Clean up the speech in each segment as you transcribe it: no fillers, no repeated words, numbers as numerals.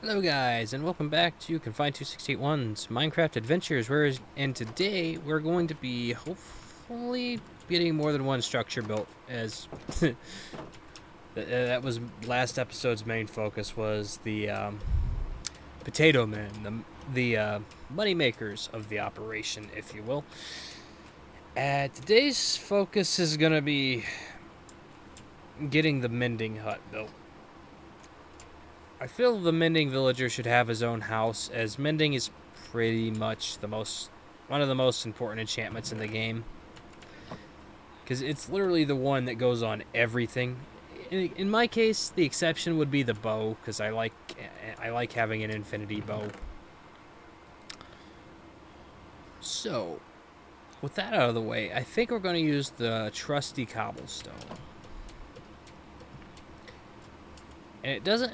Hello guys, and welcome back to Confined 268's Minecraft Adventures, and today we're going to be hopefully getting more than one structure built, as that was last episode's main focus was the potato men, the money makers of the operation, if you will. Today's focus is going to be getting the Mending hut built. I feel the Mending villager should have his own house, as Mending is pretty much one of the most important enchantments in the game. Because it's literally the one that goes on everything. In my case, the exception would be the bow, because I like having an infinity bow. So, with that out of the way, I think we're going to use the trusty cobblestone. And it doesn't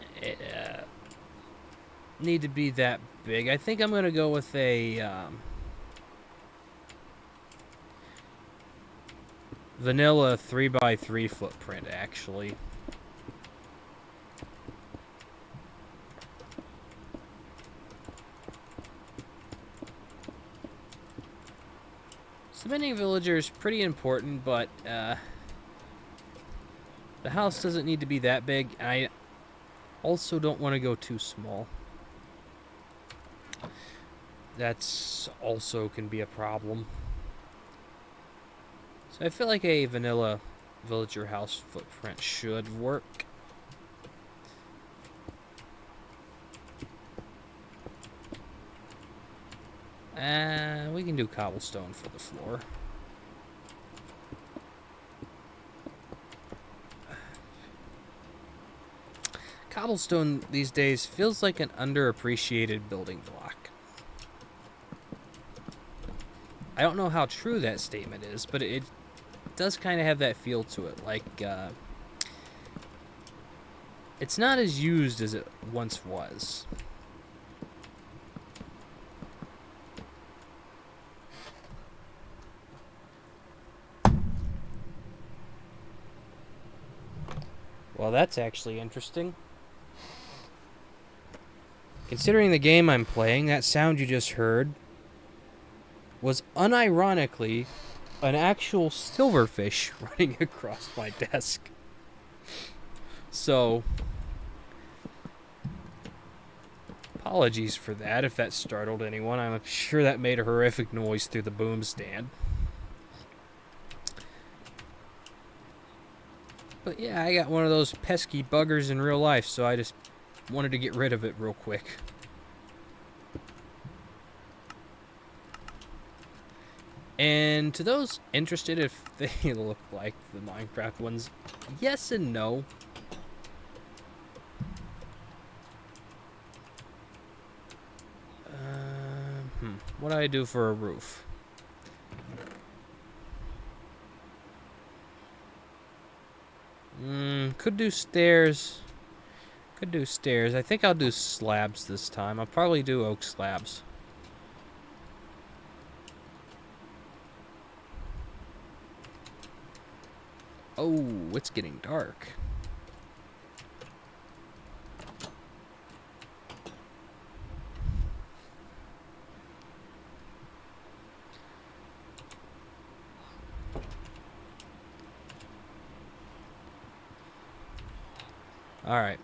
need to be that big. I think I'm going to go with a vanilla 3x3 footprint, actually. Submitting villager is pretty important, but the house doesn't need to be that big. I also don't want to go too small. That's also can be a problem. So I feel like a vanilla villager house footprint should work. We can do cobblestone for the floor. Cobblestone these days feels like an underappreciated building block. I don't know how true that statement is, but it does kind of have that feel to it. Like, it's not as used as it once was. Well, that's actually interesting. Considering the game I'm playing, that sound you just heard was unironically an actual silverfish running across my desk. So, apologies for that if that startled anyone. I'm sure that made a horrific noise through the boom stand. But yeah, I got one of those pesky buggers in real life, so I just wanted to get rid of it real quick. And to those interested if they look like the Minecraft ones, yes and no. What do I do for a roof? Could do stairs. Could do stairs. I think I'll do slabs this time. I'll probably do oak slabs. Oh, it's getting dark. Alright.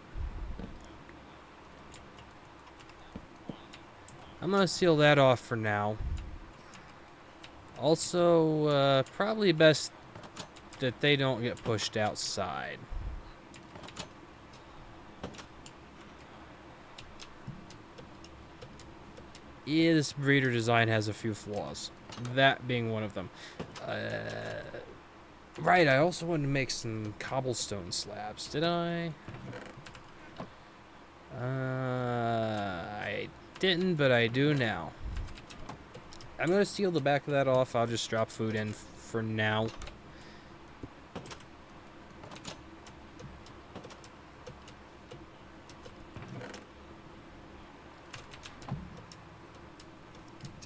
I'm going to seal that off for now. Also, probably best that they don't get pushed outside. Yeah, this breeder design has a few flaws. That being one of them. Right, I also wanted to make some cobblestone slabs. Did I? I didn't, but I do now. I'm going to seal the back of that off. I'll just drop food in for now.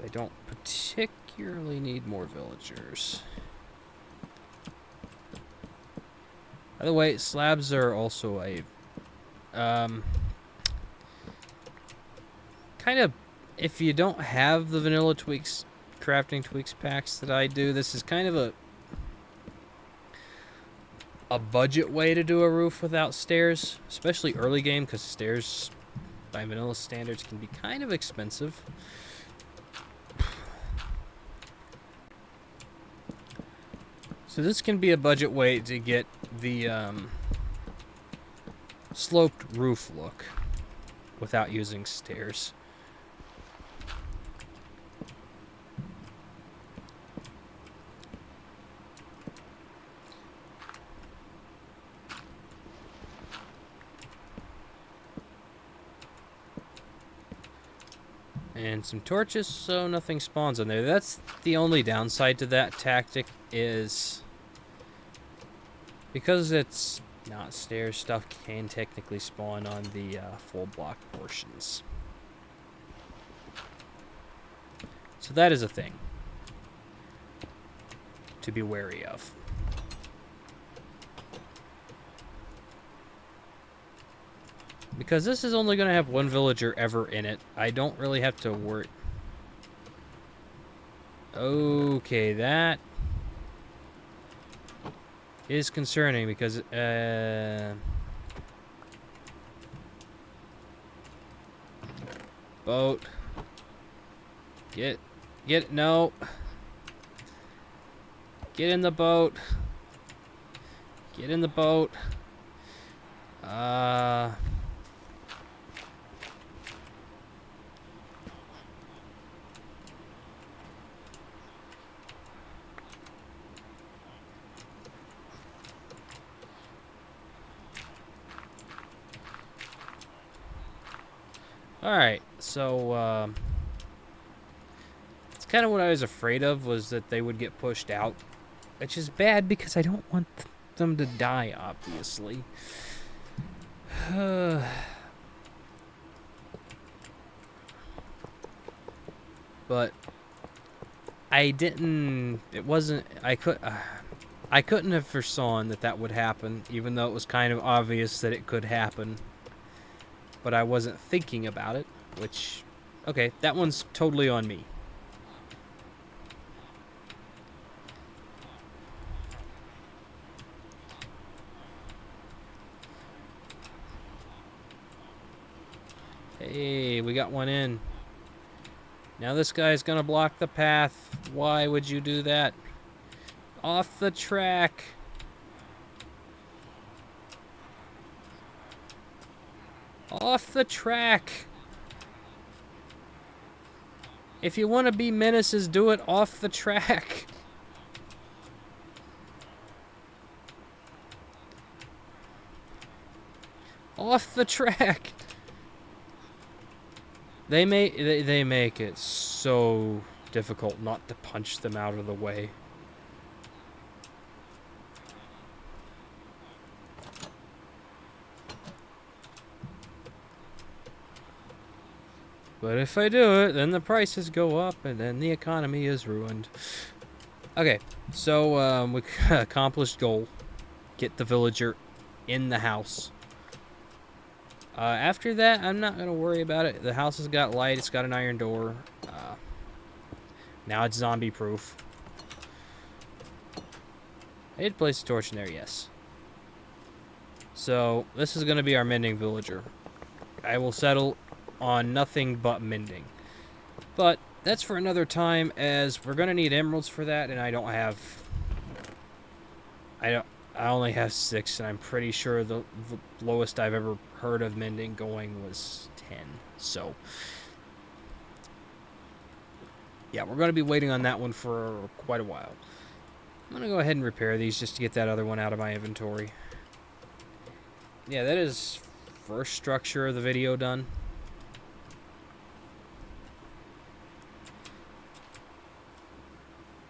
I don't particularly need more villagers. By the way, slabs are also a kind of, if you don't have the vanilla tweaks, crafting tweaks packs that I do, this is kind of a budget way to do a roof without stairs, especially early game, because stairs by vanilla standards can be kind of expensive. So this can be a budget way to get the sloped roof look without using stairs. And some torches so nothing spawns on there. That's the only downside to that tactic, is because it's not stairs, stuff can technically spawn on the full block portions. So that is a thing to be wary of. Because this is only going to have one villager ever in it, I don't really have to worry. Okay, that is concerning because boat. Get no. Get in the boat. Get in the boat. Alright, so, it's kind of what I was afraid of, was that they would get pushed out. Which is bad, because I don't want them to die, obviously. But I didn't, it wasn't, I couldn't have foresawn that would happen, even though it was kind of obvious that it could happen. But I wasn't thinking about it, which, okay, that one's totally on me. Hey, we got one in. Now this guy's gonna block the path. Why would you do that? Off the track. Off the track. If you want to be menaces, do it off the track. Off the track. They make it so difficult not to punch them out of the way. But if I do it, then the prices go up, and then the economy is ruined. Okay, so we accomplished goal. Get the villager in the house. After that, I'm not going to worry about it. The house has got light. It's got an iron door. Now it's zombie-proof. I did place a torch in there, yes. So, this is going to be our mending villager. I will settle on nothing but mending. But that's for another time, as we're going to need emeralds for that, and I only have 6, and I'm pretty sure the lowest I've ever heard of mending going was 10. So, yeah, we're going to be waiting on that one for quite a while. I'm going to go ahead and repair these just to get that other one out of my inventory. Yeah, that is first structure of the video done.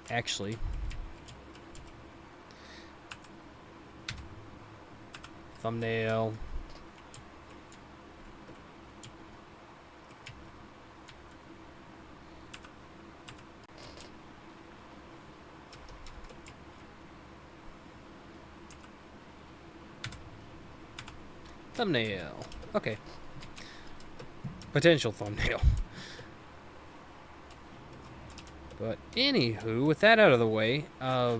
Actually, thumbnail. Thumbnail. Okay. Potential thumbnail. But anywho, with that out of the way, I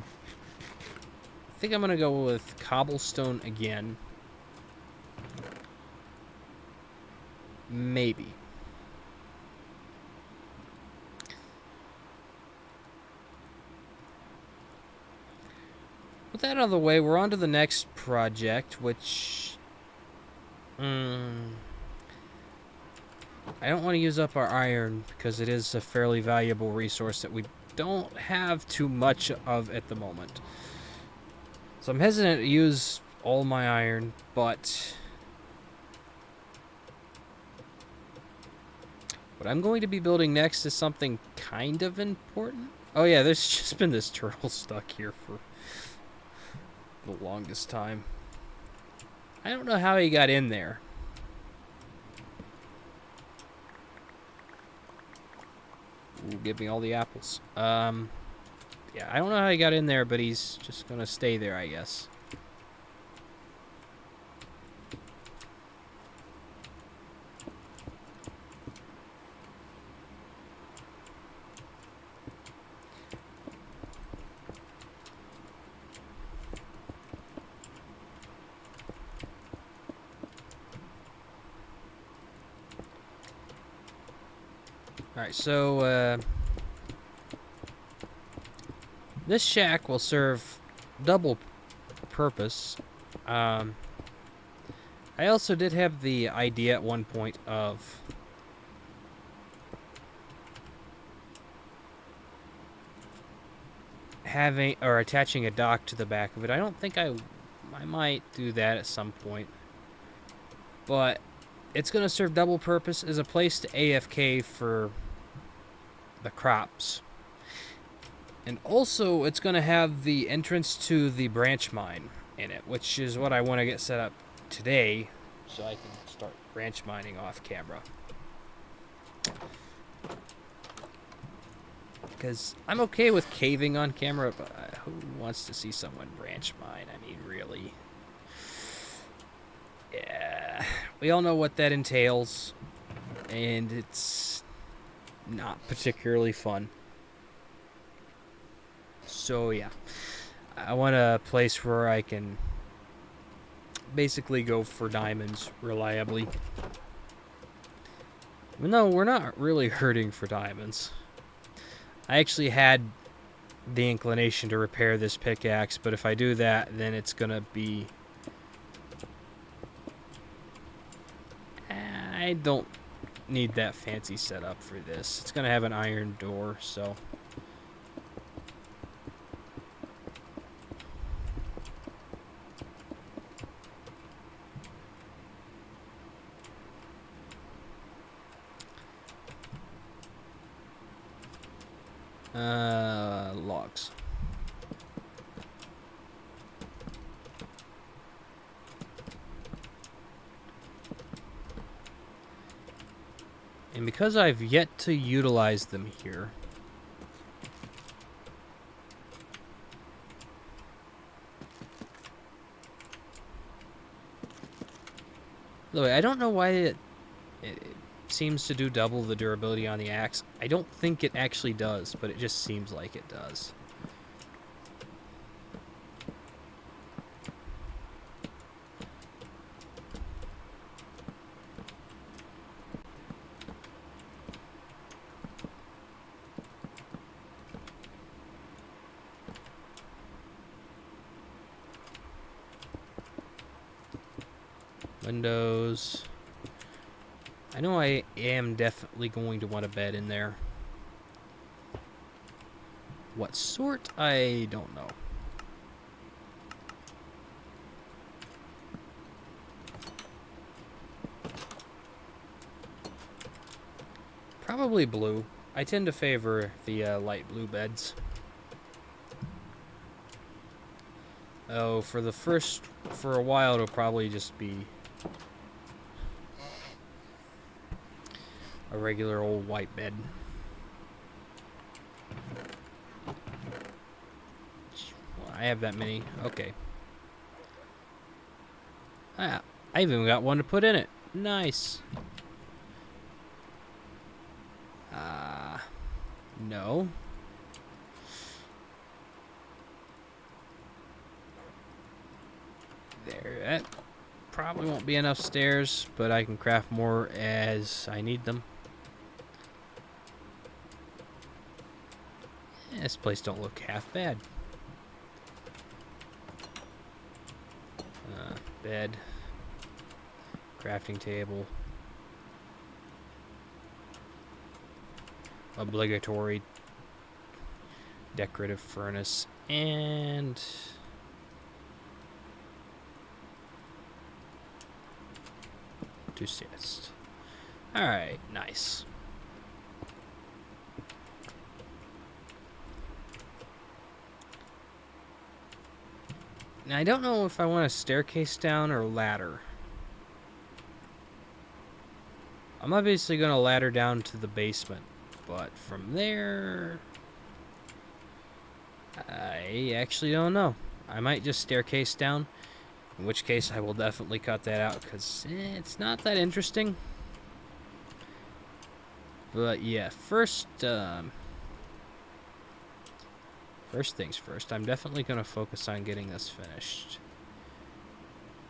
think I'm gonna go with cobblestone again. Maybe. With that out of the way, we're on to the next project, which... I don't want to use up our iron because it is a fairly valuable resource that we don't have too much of at the moment. So I'm hesitant to use all my iron, but what I'm going to be building next is something kind of important. Oh yeah, there's just been this turtle stuck here for the longest time. I don't know how he got in there. Ooh, give me all the apples. Yeah, I don't know how he got in there, but he's just gonna stay there, I guess. Alright, so, this shack will serve double purpose. I also did have the idea at one point of having or attaching a dock to the back of it. I don't think I might do that at some point. But it's going to serve double purpose as a place to AFK for the crops. And also, it's going to have the entrance to the branch mine in it, which is what I want to get set up today so I can start branch mining off camera. Because I'm okay with caving on camera, but who wants to see someone branch mine? I mean, really. Yeah, we all know what that entails, and it's not particularly fun. So yeah, I want a place where I can basically go for diamonds reliably. Even though we're not really hurting for diamonds. I actually had the inclination to repair this pickaxe, but if I do that, then it's gonna be... I don't need that fancy setup for this. It's gonna have an iron door, so... logs. And because I've yet to utilize them here, by the way, I don't know why it seems to do double the durability on the axe. I don't think it actually does, but it just seems like it does. Windows. I know I am definitely going to want a bed in there. What sort? I don't know. Probably blue. I tend to favor the light blue beds. Oh, for a while it'll probably just be a regular old white bed. I have that many. Okay. Ah, I even got one to put in it. Nice. No. there. That probably won't be enough stairs, but I can craft more as I need them. This place don't look half bad. Bed. Crafting table. Obligatory decorative furnace. And... to assist. Alright, nice. Now, I don't know if I want a staircase down or a ladder. I'm obviously going to ladder down to the basement, but from there... I actually don't know. I might just staircase down, in which case I will definitely cut that out, because it's not that interesting. But yeah, first things first, I'm definitely going to focus on getting this finished.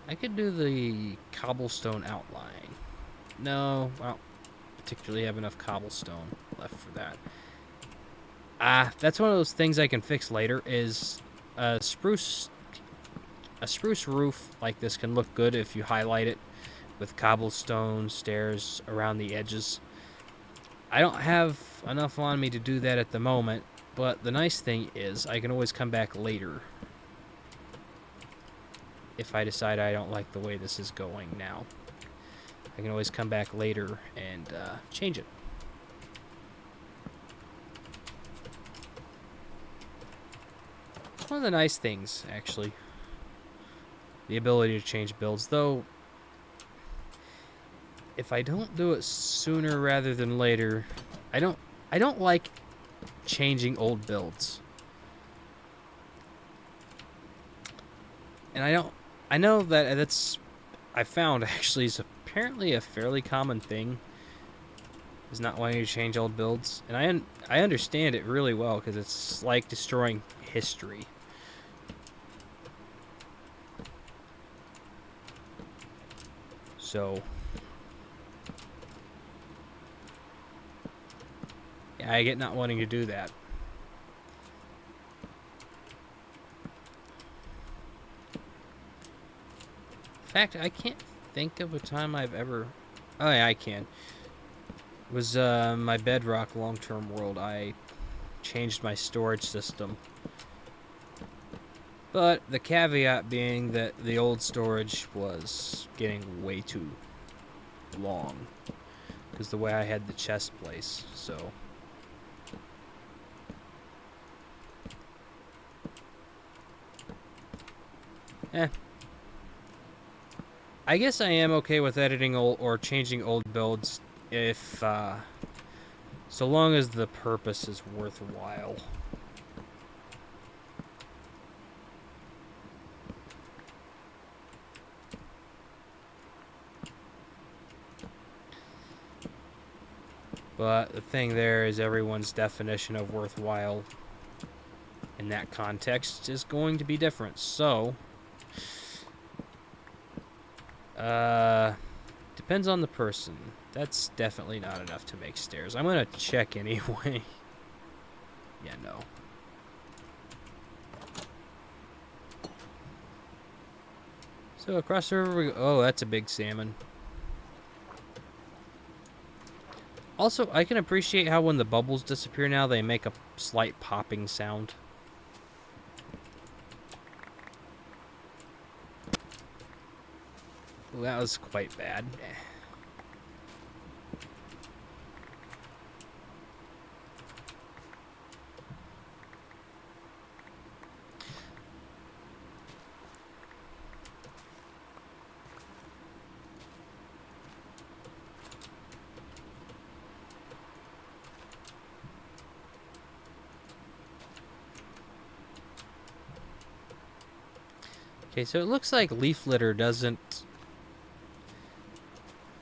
I could do the cobblestone outline. No, I don't particularly have enough cobblestone left for that. That's one of those things I can fix later, is a spruce roof like this can look good if you highlight it with cobblestone stairs around the edges. I don't have enough on me to do that at the moment, but the nice thing is I can always come back later if I decide I don't like the way this is going now. I can always come back later and change it. One of the nice things, actually, the ability to change builds, though if I don't do it sooner rather than later, I don't like changing old builds. And I know that I found actually is apparently a fairly common thing, is not wanting to change old builds. And I understand it really well, because it's like destroying history. So yeah, I get not wanting to do that. In fact, I can't think of a time I've ever... Oh yeah, I can. It was my Bedrock long-term world. I changed my storage system. But the caveat being that the old storage was getting way too long, because the way I had the chest place, so... I guess I am okay with editing old or changing old builds if, so long as the purpose is worthwhile. But the thing there is everyone's definition of worthwhile in that context is going to be different. So, depends on the person. That's definitely not enough to make stairs. I'm going to check anyway. Yeah, no. So across the river we go. Oh, that's a big salmon. Also, I can appreciate how when the bubbles disappear now, they make a slight popping sound. Well, that was quite bad. Okay, so it looks like leaf litter doesn't...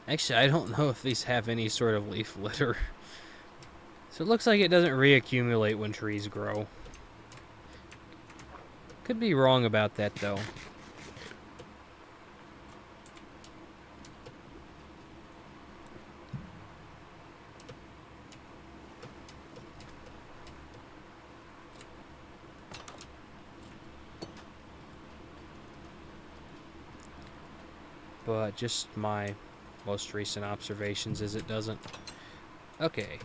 Actually, I don't know if these have any sort of leaf litter. So it looks like it doesn't reaccumulate when trees grow. Could be wrong about that, though. but just my most recent observations is it doesn't. Okay.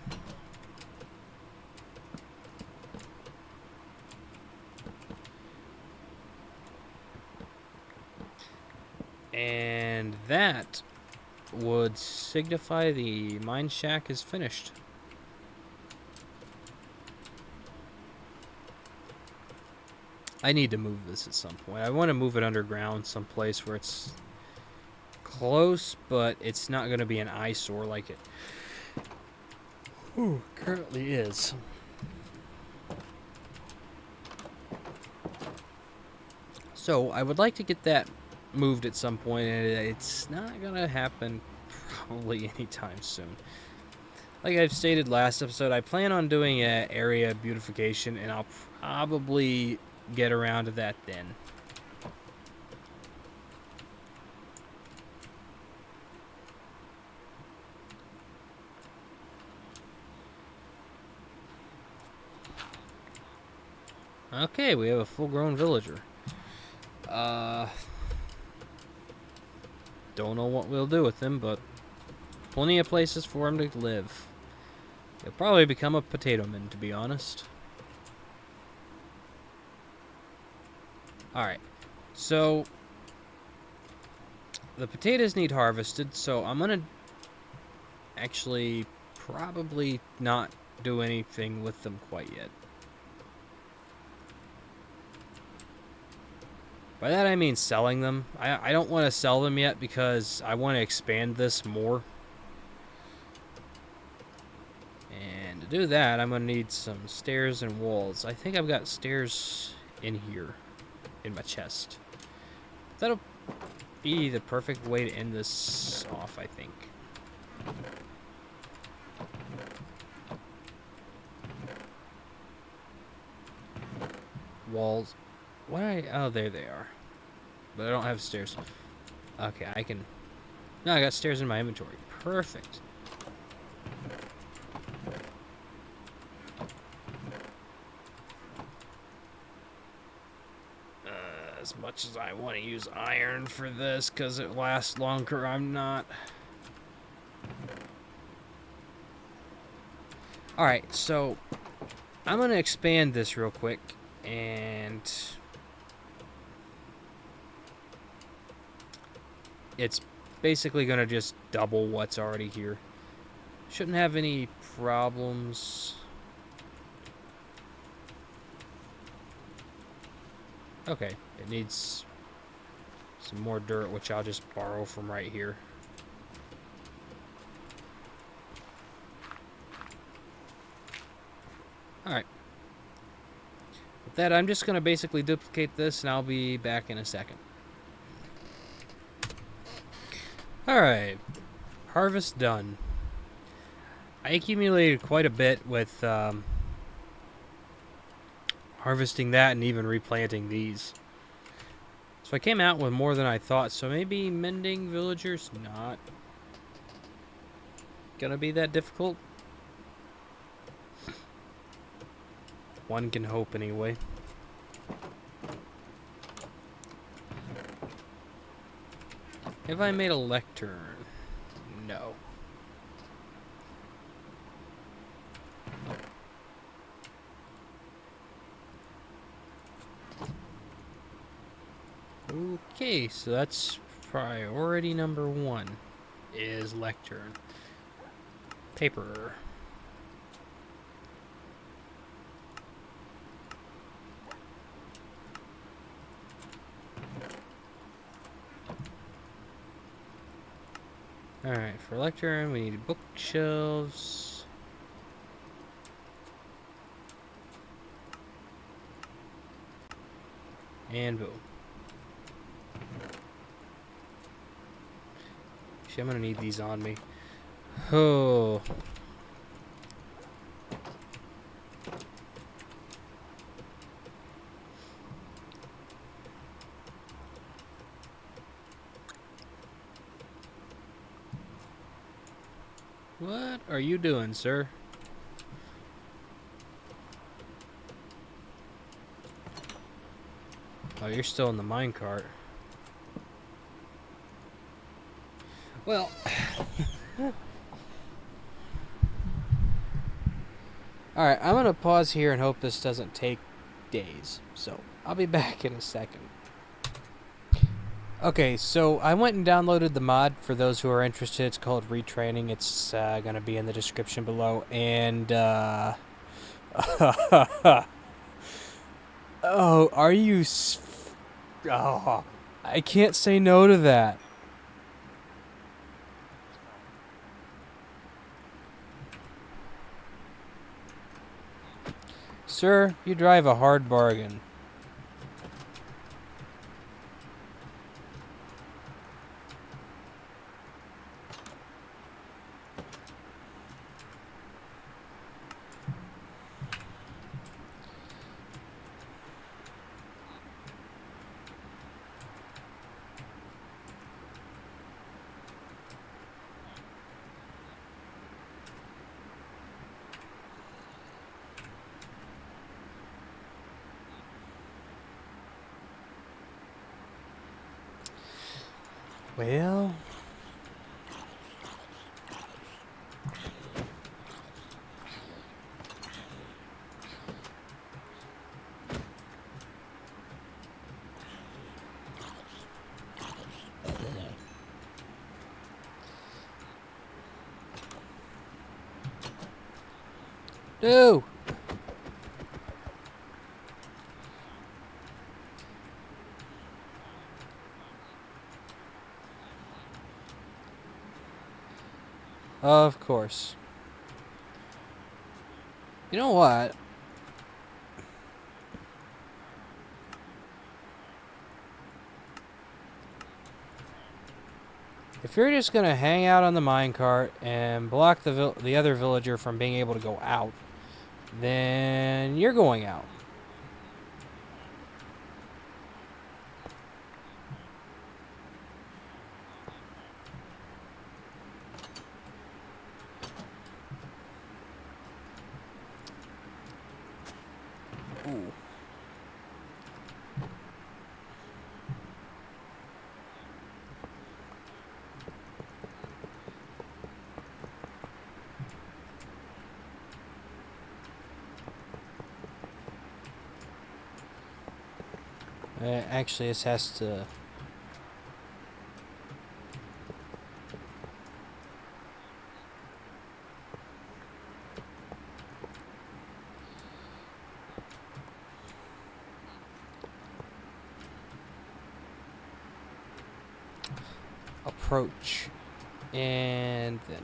And that would signify the mine shack is finished. I need to move this at some point. I want to move it underground someplace where it's close, but it's not going to be an eyesore like it currently is. So I would like to get that moved at some point, and it's not going to happen probably anytime soon. Like I've stated last episode, I plan on doing an area beautification, and I'll probably get around to that then. Okay, we have a full-grown villager. Don't know what we'll do with him, but plenty of places for him to live. He'll probably become a potato man, to be honest. Alright, so the potatoes need harvested, so I'm gonna actually probably not do anything with them quite yet. By that I mean selling them. I don't want to sell them yet because I want to expand this more. And to do that, I'm going to need some stairs and walls. I think I've got stairs in here, in my chest. That'll be the perfect way to end this off, I think. Walls. Why? Oh, there they are. But I don't have stairs. Okay, I can... No, I got stairs in my inventory. Perfect. As much as I want to use iron for this because it lasts longer, I'm not. Alright, so I'm going to expand this real quick, and it's basically going to just double what's already here. Shouldn't have any problems. Okay, it needs some more dirt, which I'll just borrow from right here. Alright. With that, I'm just going to basically duplicate this, and I'll be back in a second. Alright. Harvest done. I accumulated quite a bit with harvesting that and even replanting these. So I came out with more than I thought, so maybe mending villagers not gonna be that difficult. One can hope anyway. Have I made a lectern? No. Okay, so that's priority number 1 is lectern. Paper. Alright, for lectern we need bookshelves. And boom. Actually, I'm gonna need these on me. Oh. What are you doing, sir? Oh, you're still in the minecart. Well, alright, I'm gonna pause here and hope this doesn't take days. So, I'll be back in a second. Okay, so I went and downloaded the mod for those who are interested. It's called Retraining. It's gonna be in the description below. And, oh, are you... Oh, I can't say no to that. Sir, you drive a hard bargain. Well... No! Of course. You know what? If you're just gonna hang out on the minecart and block the other villager from being able to go out, then you're going out. Ooh. Actually, this has to... approach. And then...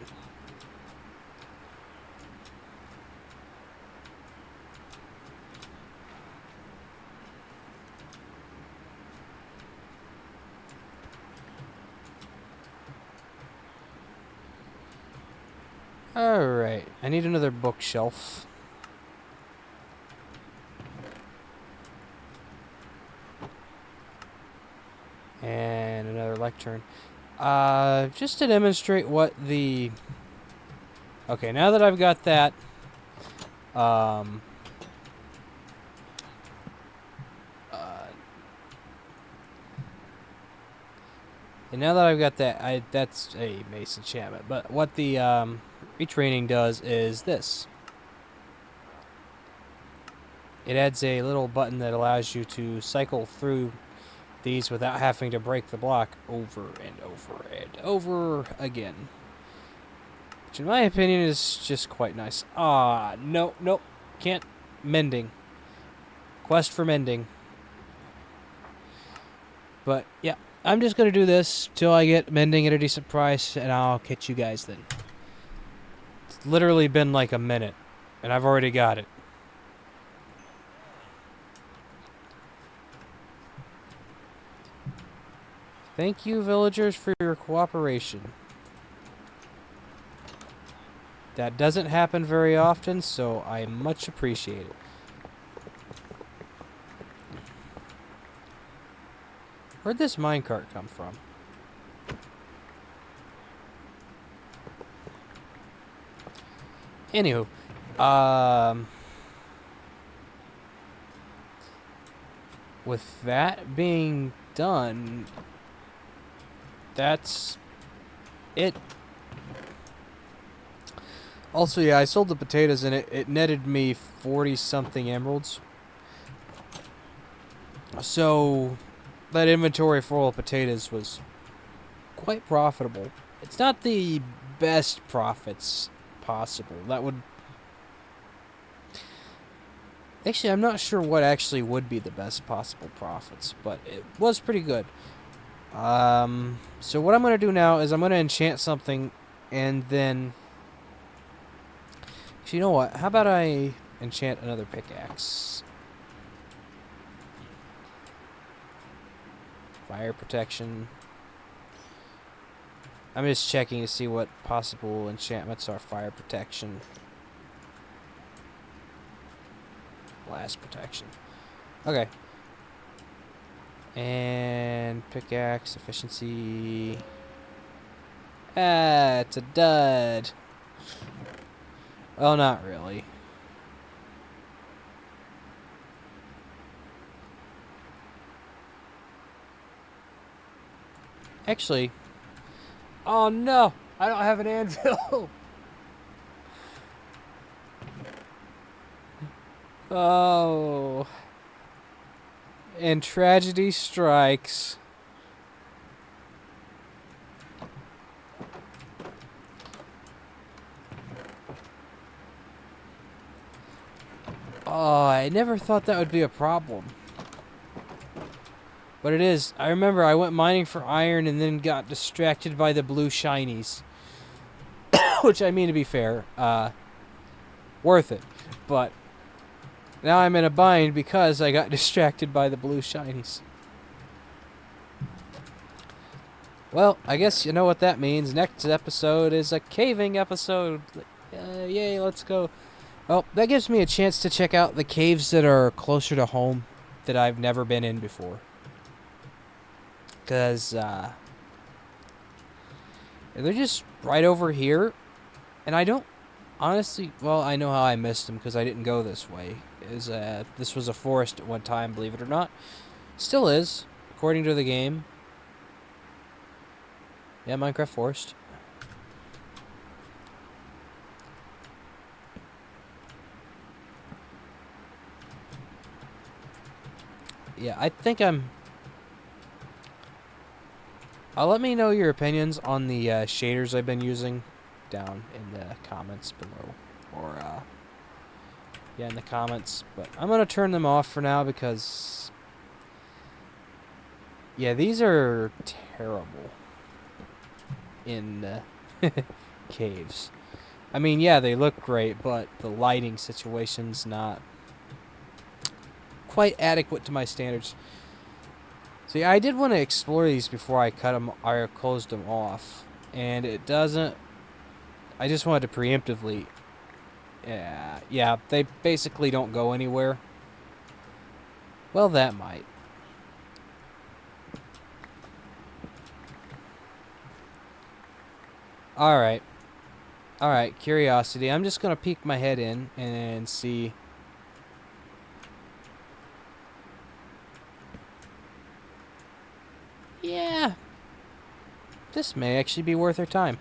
Alright, I need another bookshelf. And another lectern. Just to demonstrate what the... Okay, now that I've got that, and now that I've got that, that's a mace enchantment. But what the retraining does is this. It adds a little button that allows you to cycle through these without having to break the block over and over and over again. Which in my opinion is just quite nice. Nope, can't. Mending. Quest for mending. But, yeah, I'm just going to do this till I get mending at a decent price, and I'll catch you guys then. It's literally been like a minute, and I've already got it. Thank you, villagers, for your cooperation. That doesn't happen very often, so I much appreciate it. Where'd this minecart come from? Anywho, with that being done, that's It... Also, yeah, I sold the potatoes and it netted me 40-something emeralds. So, that inventory full of potatoes was quite profitable. It's not the best profits possible. That would... Actually, I'm not sure what actually would be the best possible profits, but it was pretty good. So what I'm going to do now is I'm going to enchant something, and then... Actually, you know what? How about I enchant another pickaxe? Fire protection. I'm just checking to see what possible enchantments are. Fire protection. Blast protection. Okay. And pickaxe efficiency. Ah, it's a dud. Well, not really. Actually, oh no, I don't have an anvil. Oh. And tragedy strikes. Oh, I never thought that would be a problem. But it is. I remember I went mining for iron and then got distracted by the blue shinies. Which, I mean, to be fair, worth it. But now I'm in a bind because I got distracted by the blue shinies. Well, I guess you know what that means. Next episode is a caving episode. Yay, let's go. Well, that gives me a chance to check out the caves that are closer to home that I've never been in before. Because, they're just right over here. And I don't, honestly, well, I know how I missed them because I didn't go this way. This was a forest at one time, believe it or not. Still is, according to the game. Yeah, Minecraft Forest. Yeah, I think I'm... let me know your opinions on the shaders I've been using down in the comments below. Or, yeah, in the comments. But I'm going to turn them off for now because... Yeah, these are terrible in caves. I mean, yeah, they look great, but the lighting situation's not quite adequate to my standards. See, I did want to explore these before I cut them or closed them off, and it doesn't. I just wanted to preemptively. Yeah, they basically don't go anywhere. Well, that might. Alright. Alright, curiosity. I'm just going to peek my head in and see. Yeah. This may actually be worth our time.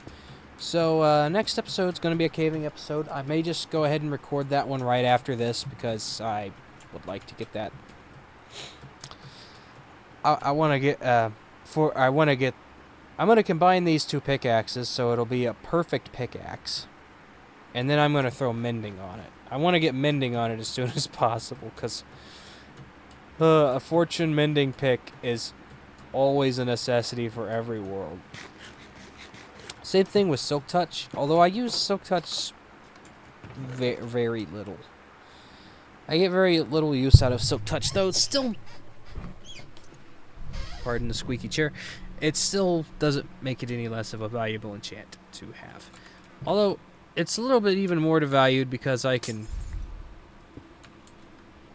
So, next episode's going to be a caving episode. I may just go ahead and record that one right after this because I would like to get that. I want to get, I'm going to combine these two pickaxes so it'll be a perfect pickaxe. And then I'm going to throw mending on it. I want to get mending on it as soon as possible because a fortune mending pick is always a necessity for every world. Same thing with Silk Touch, although I use Silk Touch very little. I get very little use out of Silk Touch, though it's still... Pardon the squeaky chair. It still doesn't make it any less of a valuable enchant to have. Although, it's a little bit even more devalued because I can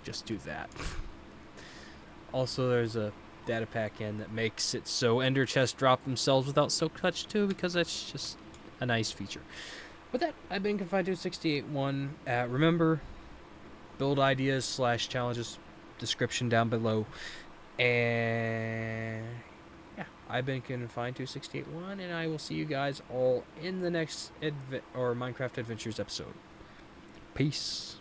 just do that. Also, there's a data pack in that makes it so ender chests drop themselves without Silk Touch too, because that's just a nice feature. With that, I've been Confined to CT681's. Remember, build ideas / challenges, description down below. And yeah, I've been Confined2681, and I will see you guys all in the next Minecraft Adventures episode. Peace.